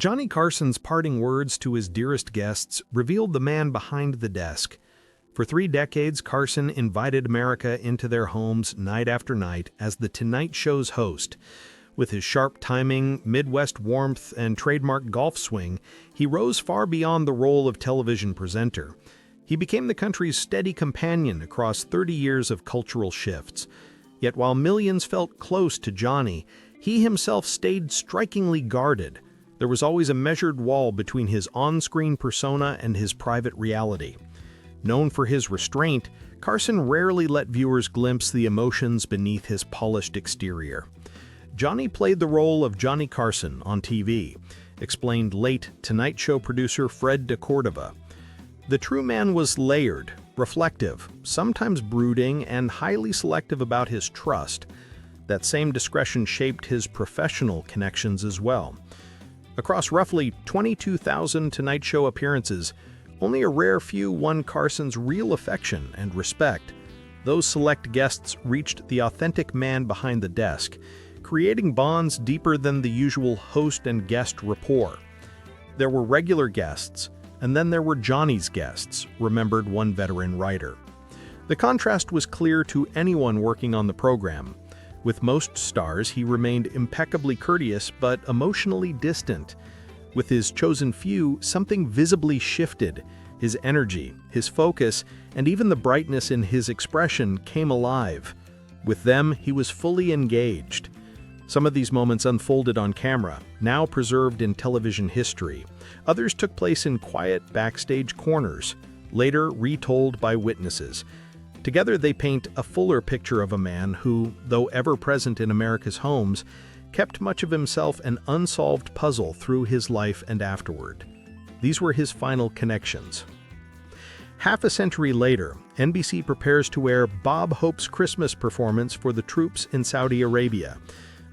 Johnny Carson's parting words to his dearest guests revealed the man behind the desk. For 3 decades, Carson invited America into their homes night after night as The Tonight Show's host. With his sharp timing, Midwest warmth, and trademark golf swing, he rose far beyond the role of television presenter. He became the country's steady companion across 30 years of cultural shifts. Yet while millions felt close to Johnny, he himself stayed strikingly guarded. There was always a measured wall between his on-screen persona and his private reality. Known for his restraint, Carson rarely let viewers glimpse the emotions beneath his polished exterior. Johnny played the role of Johnny Carson on TV, explained late Tonight Show producer Fred DeCordova. The true man was layered, reflective, sometimes brooding, and highly selective about his trust. That same discretion shaped his professional connections as well. Across roughly 22,000 Tonight Show appearances, only a rare few won Carson's real affection and respect. Those select guests reached the authentic man behind the desk, creating bonds deeper than the usual host and guest rapport. There were regular guests, and then there were Johnny's guests, remembered one veteran writer. The contrast was clear to anyone working on the program. With most stars, he remained impeccably courteous but emotionally distant. With his chosen few, something visibly shifted. His energy, his focus, and even the brightness in his expression came alive. With them, he was fully engaged. Some of these moments unfolded on camera, now preserved in television history. Others took place in quiet backstage corners, later retold by witnesses. Together they paint a fuller picture of a man who, though ever present in America's homes, kept much of himself an unsolved puzzle through his life and afterward. These were his final connections. Half a century later, NBC prepares to air Bob Hope's Christmas performance for the troops in Saudi Arabia.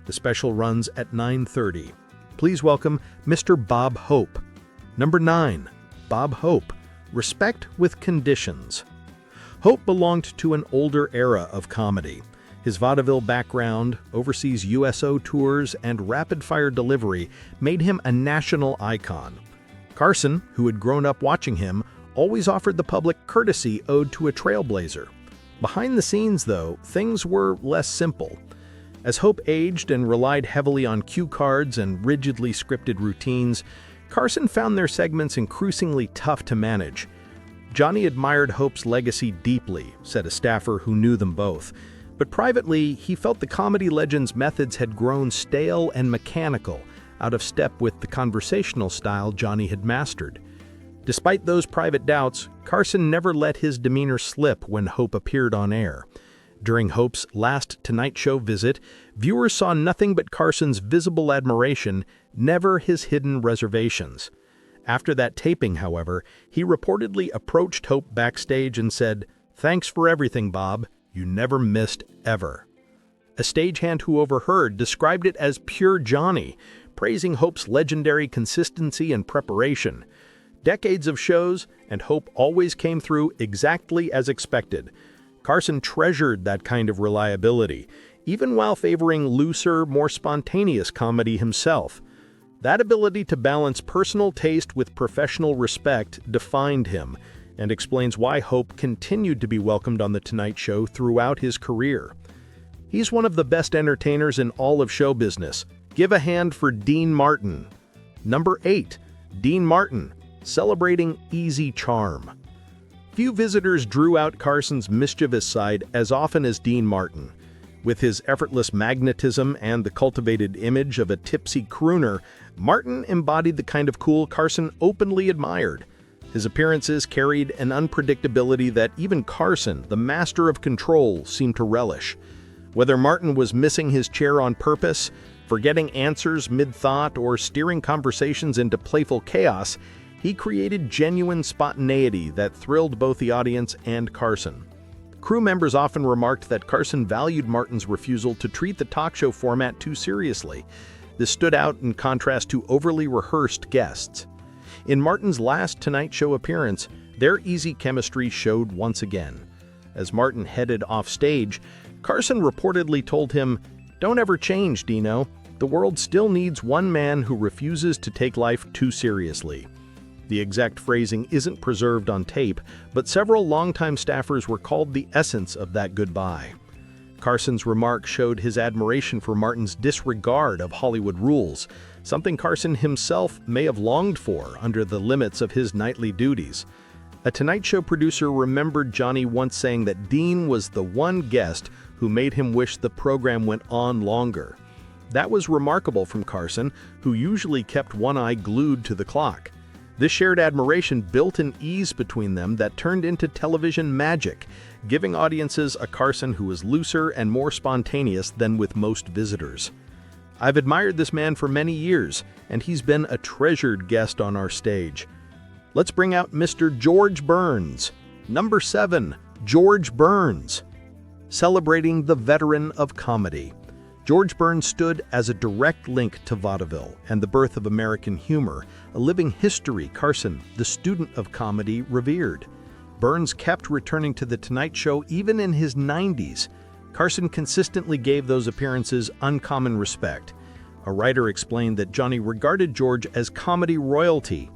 The special runs at 9:30. Please welcome Mr. Bob Hope. Number 9. Bob Hope. Respect with Conditions. Hope belonged to an older era of comedy. His vaudeville background, overseas USO tours, and rapid-fire delivery made him a national icon. Carson, who had grown up watching him, always offered the public courtesy owed to a trailblazer. Behind the scenes, though, things were less simple. As Hope aged and relied heavily on cue cards and rigidly scripted routines, Carson found their segments increasingly tough to manage. Johnny admired Hope's legacy deeply, said a staffer who knew them both. But privately, he felt the comedy legend's methods had grown stale and mechanical, out of step with the conversational style Johnny had mastered. Despite those private doubts, Carson never let his demeanor slip when Hope appeared on air. During Hope's last Tonight Show visit, viewers saw nothing but Carson's visible admiration, never his hidden reservations. After that taping, however, he reportedly approached Hope backstage and said, "Thanks for everything, Bob. You never missed, ever." A stagehand who overheard described it as pure Johnny, praising Hope's legendary consistency and preparation. Decades of shows, and Hope always came through exactly as expected. Carson treasured that kind of reliability, even while favoring looser, more spontaneous comedy himself. That ability to balance personal taste with professional respect defined him, and explains why Hope continued to be welcomed on The Tonight Show throughout his career. He's one of the best entertainers in all of show business. Give a hand for Dean Martin. Number 8. Dean Martin, celebrating easy charm. Few visitors drew out Carson's mischievous side as often as Dean Martin. With his effortless magnetism and the cultivated image of a tipsy crooner, Martin embodied the kind of cool Carson openly admired. His appearances carried an unpredictability that even Carson, the master of control, seemed to relish. Whether Martin was missing his chair on purpose, forgetting answers mid-thought, or steering conversations into playful chaos, he created genuine spontaneity that thrilled both the audience and Carson. Crew members often remarked that Carson valued Martin's refusal to treat the talk show format too seriously. This stood out in contrast to overly rehearsed guests. In Martin's last Tonight Show appearance, their easy chemistry showed once again. As Martin headed off stage, Carson reportedly told him, "Don't ever change, Dino. the world still needs one man who refuses to take life too seriously. The exact phrasing isn't preserved on tape, but several longtime staffers were called the essence of that goodbye. Carson's remark showed his admiration for Martin's disregard of Hollywood rules, something Carson himself may have longed for under the limits of his nightly duties. A Tonight Show producer remembered Johnny once saying that Dean was the one guest who made him wish the program went on longer. That was remarkable from Carson, who usually kept one eye glued to the clock. This shared admiration built an ease between them that turned into television magic, giving audiences a Carson who was looser and more spontaneous than with most visitors. I've admired this man for many years, and he's been a treasured guest on our stage. Let's bring out Mr. George Burns. Number 7, George Burns. Celebrating the veteran of comedy. George Burns stood as a direct link to vaudeville and the birth of American humor, a living history Carson, the student of comedy, revered. Burns kept returning to The Tonight Show even in his 90s. Carson consistently gave those appearances uncommon respect. A writer explained that Johnny regarded George as comedy royalty.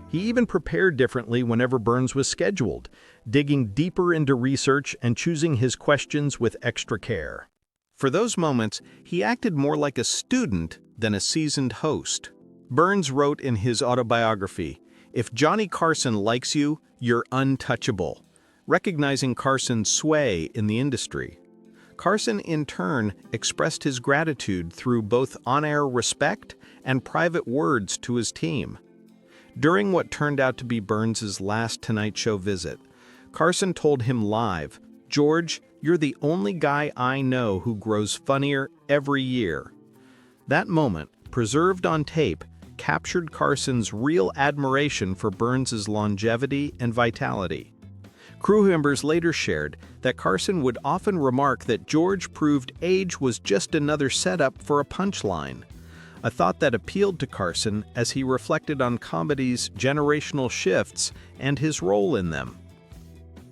He even prepared differently whenever Burns was scheduled, digging deeper into research and choosing his questions with extra care. For those moments, he acted more like a student than a seasoned host. Burns wrote in his autobiography, "If Johnny Carson likes you, you're untouchable," recognizing Carson's sway in the industry. Carson, in turn, expressed his gratitude through both on-air respect and private words to his team. During what turned out to be Burns's last Tonight Show visit, Carson told him live, "George, you're the only guy I know who grows funnier every year." That moment, preserved on tape, captured Carson's real admiration for Burns's longevity and vitality. Crew members later shared that Carson would often remark that George proved age was just another setup for a punchline, a thought that appealed to Carson as he reflected on comedy's generational shifts and his role in them.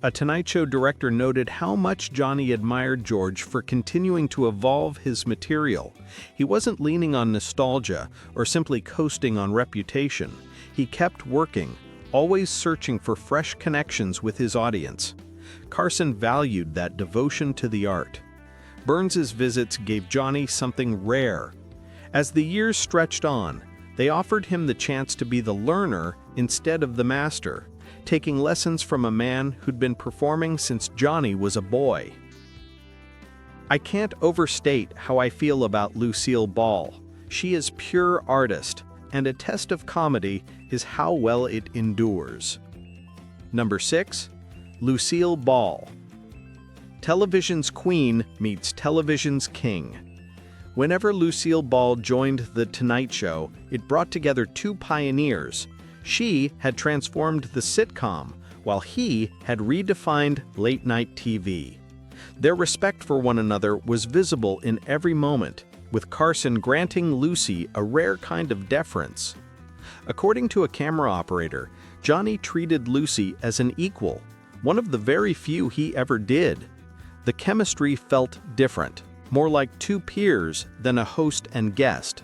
A Tonight Show director noted how much Johnny admired George for continuing to evolve his material. He wasn't leaning on nostalgia or simply coasting on reputation. He kept working, always searching for fresh connections with his audience. Carson valued that devotion to the art. Burns's visits gave Johnny something rare. As the years stretched on, they offered him the chance to be the learner instead of the master, taking lessons from a man who'd been performing since Johnny was a boy. I can't overstate how I feel about Lucille Ball. She is pure artist, and a test of comedy is how well it endures. Number 6, Lucille Ball. Television's queen meets television's king. Whenever Lucille Ball joined The Tonight Show, it brought together two pioneers. She had transformed the sitcom, while he had redefined late-night TV. Their respect for one another was visible in every moment, with Carson granting Lucy a rare kind of deference. According to a camera operator, Johnny treated Lucy as an equal, one of the very few he ever did. The chemistry felt different, more like two peers than a host and guest.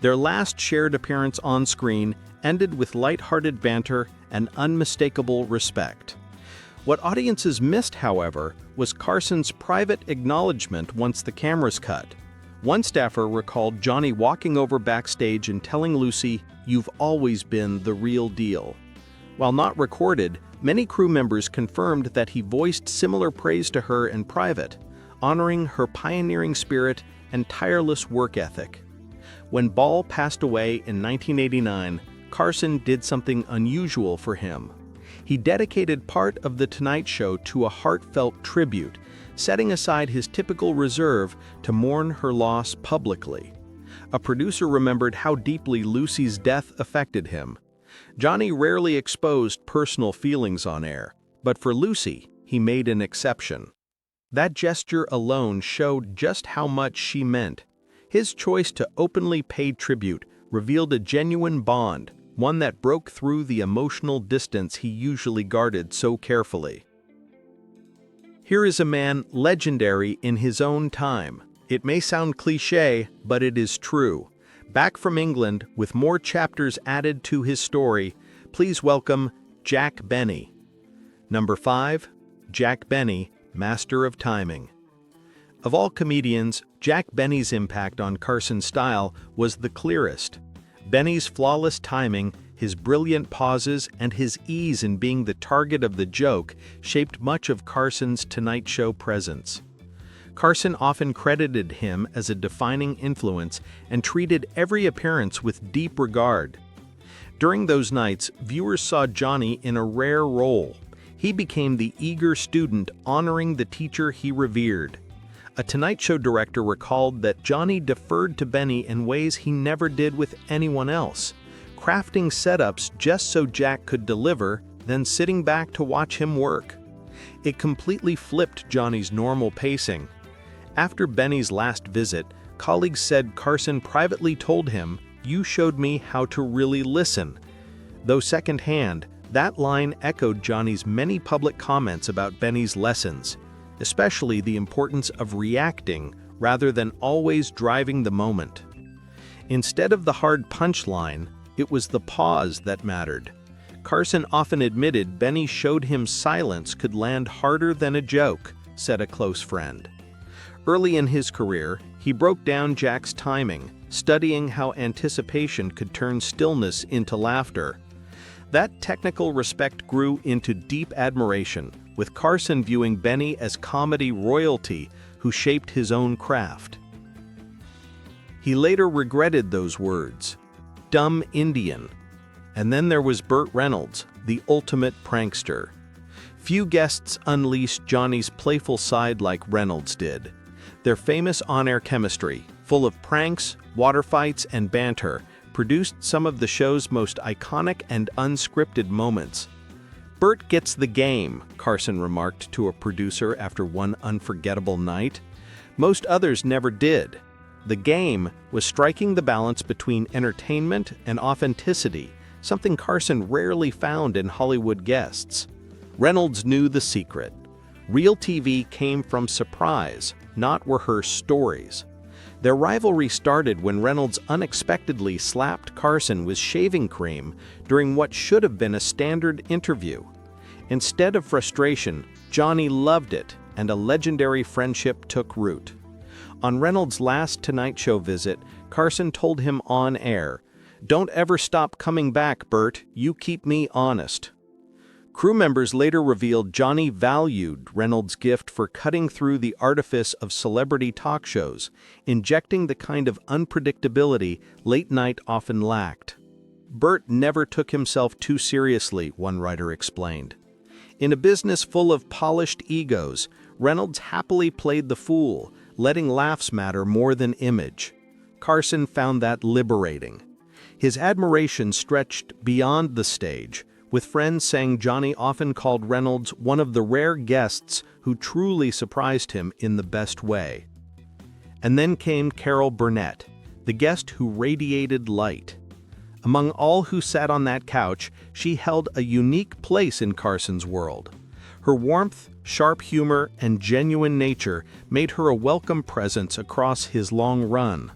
Their last shared appearance on screen ended with light-hearted banter and unmistakable respect. What audiences missed, however, was Carson's private acknowledgement once the cameras cut. One staffer recalled Johnny walking over backstage and telling Lucy, "You've always been the real deal." While not recorded, many crew members confirmed that he voiced similar praise to her in private, honoring her pioneering spirit and tireless work ethic. When Ball passed away in 1989, Carson did something unusual for him. He dedicated part of The Tonight Show to a heartfelt tribute, setting aside his typical reserve to mourn her loss publicly. A producer remembered how deeply Lucy's death affected him. Johnny rarely exposed personal feelings on air, but for Lucy, he made an exception. That gesture alone showed just how much she meant. His choice to openly pay tribute revealed a genuine bond, one that broke through the emotional distance he usually guarded so carefully. Here is a man legendary in his own time, It may sound cliché, but it is true. Back from England, with more chapters added to his story, please welcome Jack Benny. Number 5. Jack Benny, Master of Timing. Of all comedians, Jack Benny's impact on Carson's style was the clearest. Benny's flawless timing, his brilliant pauses, and his ease in being the target of the joke shaped much of Carson's Tonight Show presence. Carson often credited him as a defining influence and treated every appearance with deep regard. During those nights, viewers saw Johnny in a rare role. He became the eager student honoring the teacher he revered. A Tonight Show director recalled that Johnny deferred to Benny in ways he never did with anyone else, crafting setups just so Jack could deliver, then sitting back to watch him work. It completely flipped Johnny's normal pacing. After Benny's last visit, colleagues said Carson privately told him, "You showed me how to really listen." Though secondhand, that line echoed Johnny's many public comments about Benny's lessons, especially the importance of reacting rather than always driving the moment. Instead of the hard punchline, it was the pause that mattered. Carson often admitted Benny showed him silence could land harder than a joke, said a close friend. Early in his career, he broke down Jack's timing, studying how anticipation could turn stillness into laughter. That technical respect grew into deep admiration, with Carson viewing Benny as comedy royalty who shaped his own craft. He later regretted those words. Dumb Indian. And then there was Burt Reynolds, the ultimate prankster. Few guests unleashed Johnny's playful side like Reynolds did. Their famous on-air chemistry, full of pranks, water fights, and banter, produced some of the show's most iconic and unscripted moments. "Burt gets the game," Carson remarked to a producer after one unforgettable night. Most others never did. The game was striking the balance between entertainment and authenticity, something Carson rarely found in Hollywood guests. Reynolds knew the secret. Real TV came from surprise, not rehearsed stories. Their rivalry started when Reynolds unexpectedly slapped Carson with shaving cream during what should have been a standard interview. Instead of frustration, Johnny loved it, and a legendary friendship took root. On Reynolds' last Tonight Show visit, Carson told him on air, "Don't ever stop coming back, Burt. You keep me honest." Crew members later revealed Johnny valued Reynolds' gift for cutting through the artifice of celebrity talk shows, injecting the kind of unpredictability late night often lacked. Burt never took himself too seriously, one writer explained. In a business full of polished egos, Reynolds happily played the fool, letting laughs matter more than image. Carson found that liberating. His admiration stretched beyond the stage, with friends saying Johnny often called Reynolds one of the rare guests who truly surprised him in the best way. And then came Carol Burnett, the guest who radiated light. Among all who sat on that couch, she held a unique place in Carson's world. Her warmth, sharp humor, and genuine nature made her a welcome presence across his long run.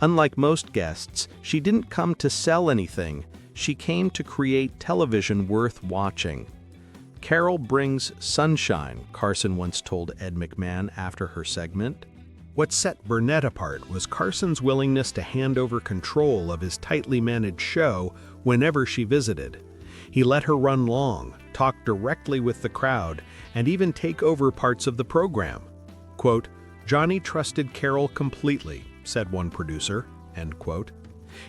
Unlike most guests, she didn't come to sell anything. She came to create television worth watching. "Carol brings sunshine," Carson once told Ed McMahon after her segment. What set Burnett apart was Carson's willingness to hand over control of his tightly managed show whenever she visited. He let her run long, talk directly with the crowd, and even take over parts of the program. Quote, "Johnny trusted Carol completely," said one producer, end quote.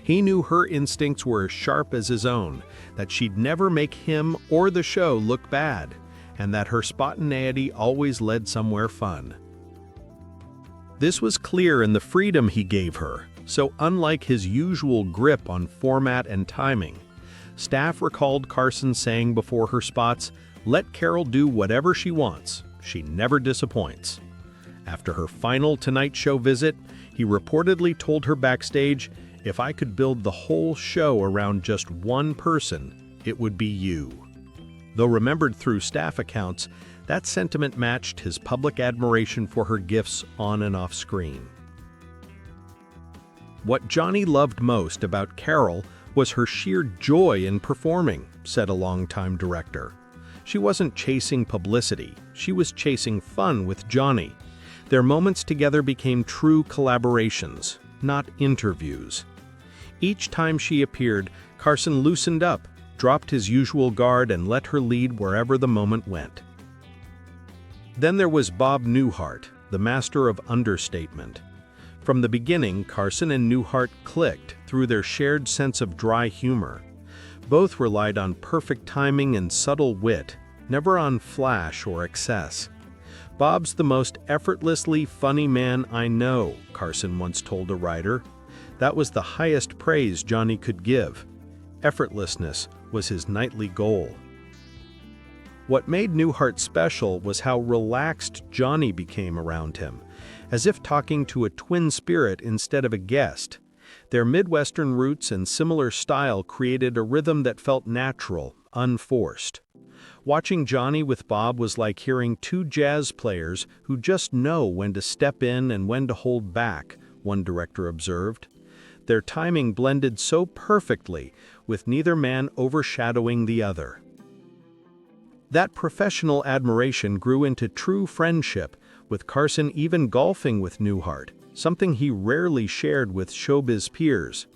He knew her instincts were as sharp as his own, that she'd never make him or the show look bad, and that her spontaneity always led somewhere fun. This was clear in the freedom he gave her, so unlike his usual grip on format and timing. Staff recalled Carson saying before her spots, "Let Carol do whatever she wants. She never disappoints." After her final Tonight Show visit, he reportedly told her backstage, "If I could build the whole show around just one person, it would be you." Though remembered through staff accounts, that sentiment matched his public admiration for her gifts on and off screen. What Johnny loved most about Carol was her sheer joy in performing, said a longtime director. She wasn't chasing publicity, she was chasing fun with Johnny. Their moments together became true collaborations, not interviews. Each time she appeared, Carson loosened up, dropped his usual guard, and let her lead wherever the moment went. Then there was Bob Newhart, the master of understatement. From the beginning, Carson and Newhart clicked through their shared sense of dry humor. Both relied on perfect timing and subtle wit, never on flash or excess. "Bob's the most effortlessly funny man I know," Carson once told a writer. That was the highest praise Johnny could give. Effortlessness was his nightly goal. What made Newhart special was how relaxed Johnny became around him, as if talking to a twin spirit instead of a guest. Their Midwestern roots and similar style created a rhythm that felt natural, unforced. Watching Johnny with Bob was like hearing two jazz players who just know when to step in and when to hold back, one director observed. Their timing blended so perfectly, with neither man overshadowing the other. That professional admiration grew into true friendship, with Carson even golfing with Newhart, something he rarely shared with showbiz peers.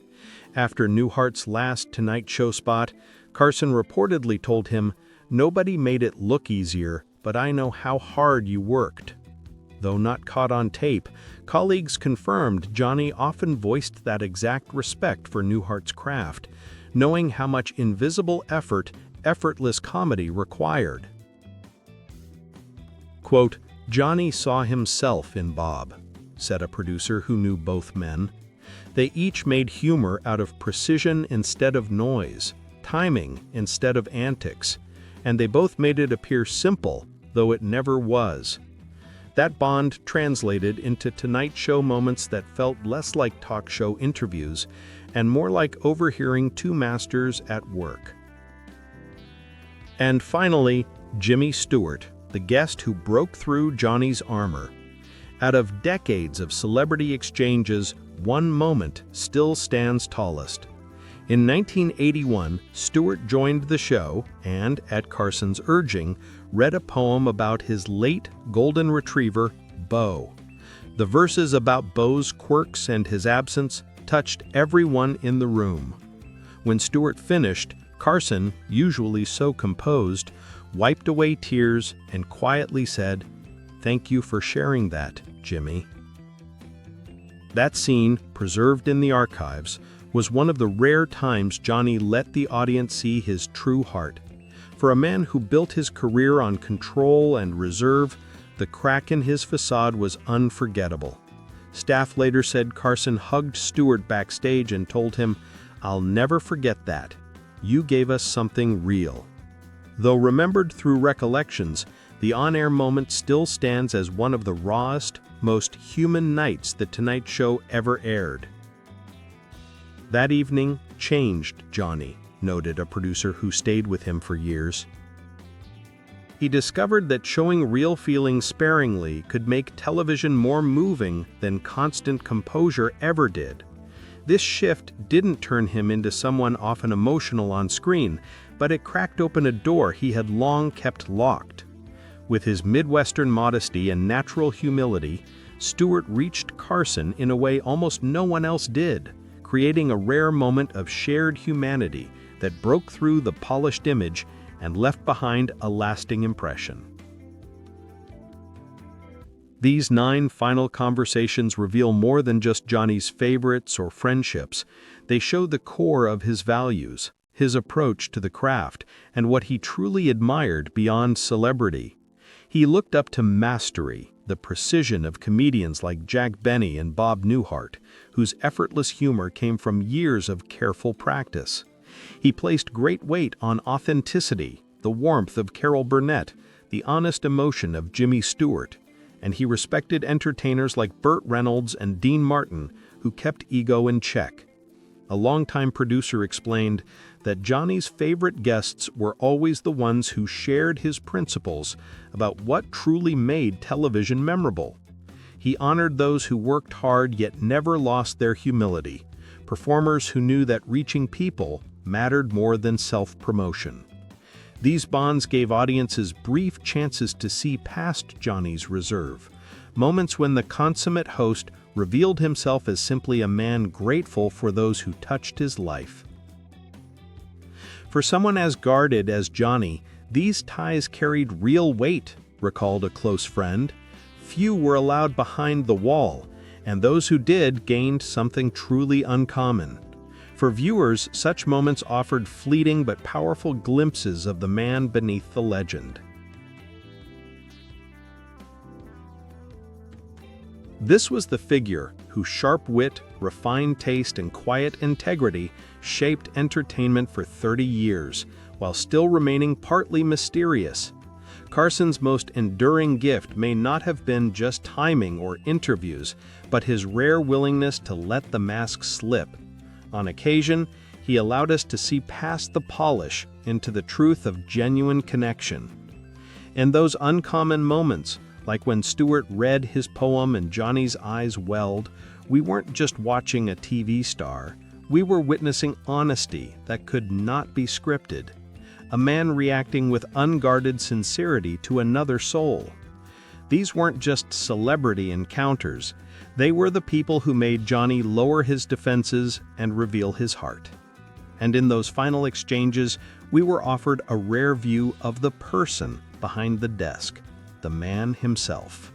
After Newhart's last Tonight Show spot, Carson reportedly told him, "Nobody made it look easier, but I know how hard you worked." Though not caught on tape, colleagues confirmed Johnny often voiced that exact respect for Newhart's craft, knowing how much invisible effort effortless comedy required. Quote, "Johnny saw himself in Bob," said a producer who knew both men. They each made humor out of precision instead of noise, timing instead of antics, and they both made it appear simple, though it never was. That bond translated into Tonight Show moments that felt less like talk show interviews and more like overhearing two masters at work. And finally, Jimmy Stewart, the guest who broke through Johnny's armor. Out of decades of celebrity exchanges, one moment still stands tallest. In 1981, Stewart joined the show and, at Carson's urging, read a poem about his late golden retriever, Bo. The verses about Bo's quirks and his absence touched everyone in the room. When Stewart finished, Carson, usually so composed, wiped away tears and quietly said, "Thank you for sharing that, Jimmy." That scene, preserved in the archives, was one of the rare times Johnny let the audience see his true heart. For a man who built his career on control and reserve, the crack in his facade was unforgettable. Staff later said Carson hugged Stewart backstage and told him, "I'll never forget that. You gave us something real." Though remembered through recollections, the on-air moment still stands as one of the rawest, most human nights The Tonight Show ever aired. That evening changed Johnny, noted a producer who stayed with him for years. He discovered that showing real feelings sparingly could make television more moving than constant composure ever did. This shift didn't turn him into someone often emotional on screen, but it cracked open a door he had long kept locked. With his Midwestern modesty and natural humility, Stewart reached Carson in a way almost no one else did, creating a rare moment of shared humanity that broke through the polished image and left behind a lasting impression. These 9 final conversations reveal more than just Johnny's favorites or friendships. They show the core of his values, his approach to the craft, and what he truly admired beyond celebrity. He looked up to mastery, the precision of comedians like Jack Benny and Bob Newhart, whose effortless humor came from years of careful practice. He placed great weight on authenticity, the warmth of Carol Burnett, the honest emotion of Jimmy Stewart, and he respected entertainers like Burt Reynolds and Dean Martin, who kept ego in check. A longtime producer explained that Johnny's favorite guests were always the ones who shared his principles about what truly made television memorable. He He honored those who worked hard yet never lost their humility, performers who knew that reaching people mattered more than self-promotion. These bonds gave audiences brief chances to see past Johnny's reserve, moments when the consummate host revealed himself as simply a man grateful for those who touched his life. For someone as guarded as Johnny, these ties carried real weight, recalled a close friend. Few were allowed behind the wall, and those who did gained something truly uncommon. For viewers, such moments offered fleeting but powerful glimpses of the man beneath the legend. This was the figure whose sharp wit, refined taste, and quiet integrity shaped entertainment for 30 years, while still remaining partly mysterious. Carson's most enduring gift may not have been just timing or interviews, but his rare willingness to let the mask slip. On occasion, he allowed us to see past the polish into the truth of genuine connection. In those uncommon moments, like when Stewart read his poem and Johnny's eyes welled, we weren't just watching a TV star, we were witnessing honesty that could not be scripted. A man reacting with unguarded sincerity to another soul. These weren't just celebrity encounters, they were the people who made Johnny lower his defenses and reveal his heart. And in those final exchanges, we were offered a rare view of the person behind the desk, the man himself.